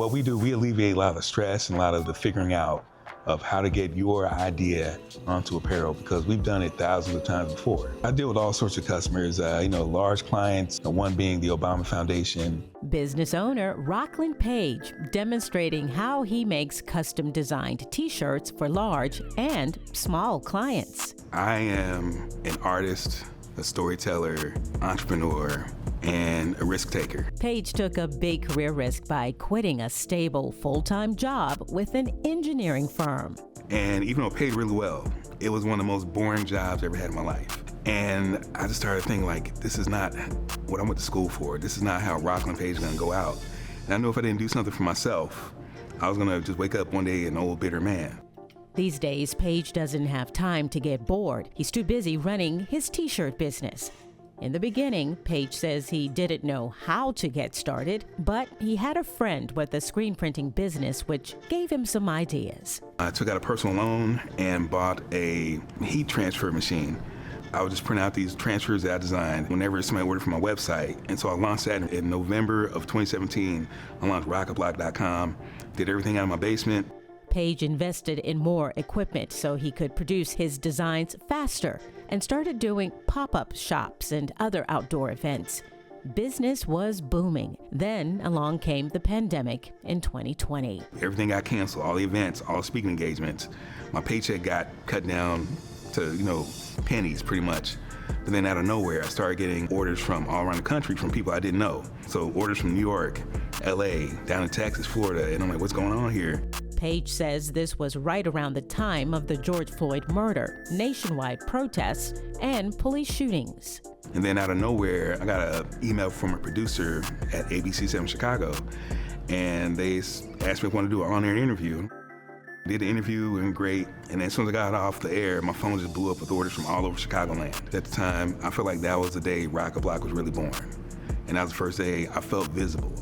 what we do, we alleviate a lot of the stress and a lot of the figuring out of how to get your idea onto apparel, because we've done it thousands of times before. I deal with all sorts of customers, large clients, one being the Obama Foundation. Business owner Rockland Page demonstrating how he makes custom designed t-shirts for large and small clients. I am an artist, a storyteller, entrepreneur, and a risk taker. Page took a big career risk by quitting a stable full-time job with an engineering firm. And even though it paid really well, it was one of the most boring jobs I ever had in my life. And I just started thinking, like, this is not what I went to school for. This is not how Rockland Page is gonna go out. And I knew if I didn't do something for myself, I was gonna just wake up one day an old bitter man. These days, Page doesn't have time to get bored. He's too busy running his t-shirt business. In the beginning, Page says he didn't know how to get started, but he had a friend with a screen printing business which gave him some ideas. I took out a personal loan and bought a heat transfer machine. I would just print out these transfers that I designed whenever somebody ordered from my website. And so I launched that in November of 2017. I launched ROCKaBLOCK.com, did everything out of my basement. Page invested in more equipment so he could produce his designs faster and started doing pop-up shops and other outdoor events. Business was booming. Then along came the pandemic in 2020. Everything got canceled, all the events, all the speaking engagements. My paycheck got cut down to, pennies pretty much. But then out of nowhere, I started getting orders from all around the country from people I didn't know. So orders from New York, LA, down in Texas, Florida, and I'm like, what's going on here? Page says this was right around the time of the George Floyd murder, nationwide protests, and police shootings. And then out of nowhere, I got an email from a producer at ABC7 Chicago, and they asked me if I wanted to do an on-air interview. Did the interview and great, and then as soon as I got off the air, my phone just blew up with orders from all over Chicagoland. At the time, I felt like that was the day ROCKaBLOCK was really born. And that was the first day I felt visible.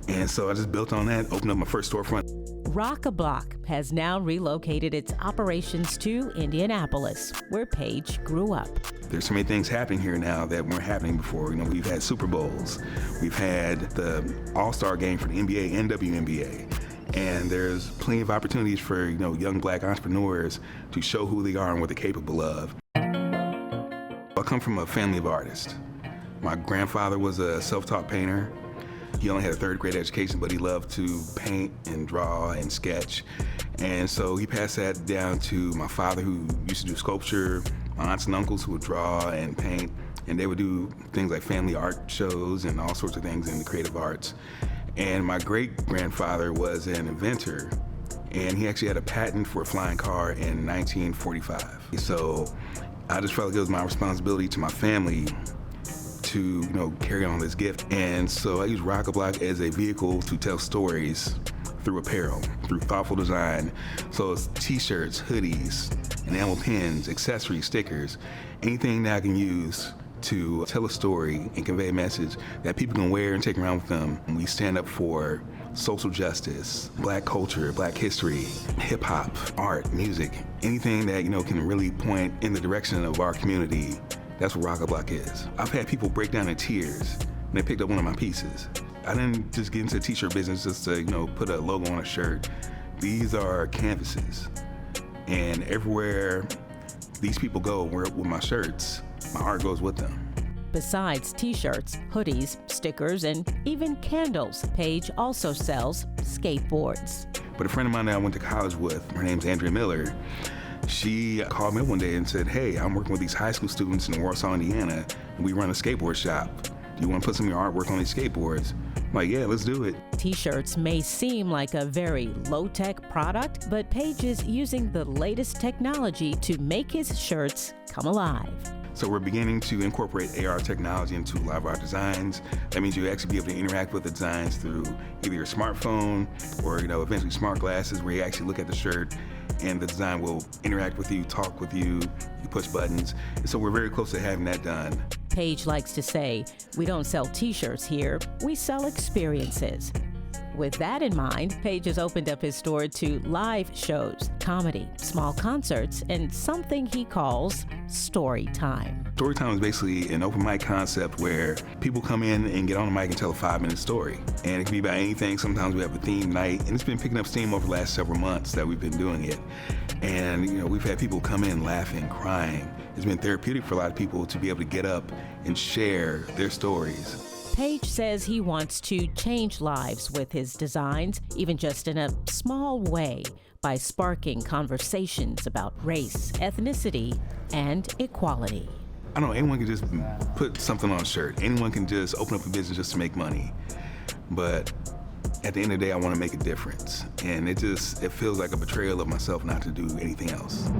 And so I just built on that, opened up my first storefront. ROCKaBLOCK has now relocated its operations to Indianapolis, where Page grew up. There's so many things happening here now that weren't happening before. We've had Super Bowls, we've had the All-Star game for the NBA and WNBA, and there's plenty of opportunities for young black entrepreneurs to show who they are and what they're capable of. I come from a family of artists. My grandfather was a self-taught painter. He only had a third grade education, but he loved to paint and draw and sketch. And so he passed that down to my father, who used to do sculpture, my aunts and uncles who would draw and paint, and they would do things like family art shows and all sorts of things in the creative arts. And my great-grandfather was an inventor, and he actually had a patent for a flying car in 1945. So I just felt like it was my responsibility to my family to carry on this gift. And so I use ROCKaBLOCK as a vehicle to tell stories through apparel, through thoughtful design. So it's t-shirts, hoodies, enamel pins, accessories, stickers, anything that I can use to tell a story and convey a message that people can wear and take around with them. And we stand up for social justice, black culture, black history, hip hop, art, music, anything that can really point in the direction of our community. That's what ROCKaBLOCK is. I've had people break down in tears when they picked up one of my pieces. I didn't just get into the t-shirt business just to put a logo on a shirt. These are canvases, and everywhere these people go with my shirts, my art goes with them. Besides t-shirts, hoodies, stickers, and even candles, Page also sells skateboards. But a friend of mine that I went to college with, her name's Andrea Miller, she called me one day and said, hey, I'm working with these high school students in Warsaw, Indiana, and we run a skateboard shop. Do you want to put some of your artwork on these skateboards? I'm like, yeah, let's do it. T-shirts may seem like a very low-tech product, but Page is using the latest technology to make his shirts come alive. So we're beginning to incorporate AR technology into a lot of our designs. That means you'll actually be able to interact with the designs through either your smartphone or eventually smart glasses, where you actually look at the shirt and the design will interact with you, talk with you, you push buttons. And so we're very close to having that done. Page likes to say, we don't sell t-shirts here, we sell experiences. With that in mind, Page has opened up his store to live shows, comedy, small concerts, and something he calls story time. Story time is basically an open mic concept where people come in and get on the mic and tell a 5-minute story. And it can be about anything. Sometimes we have a theme night, and it's been picking up steam over the last several months that we've been doing it. And we've had people come in laughing, crying. It's been therapeutic for a lot of people to be able to get up and share their stories. Page says he wants to change lives with his designs, even just in a small way, by sparking conversations about race, ethnicity, and equality. I don't know, anyone can just put something on a shirt. Anyone can just open up a business just to make money. But at the end of the day, I want to make a difference. And it feels like a betrayal of myself not to do anything else.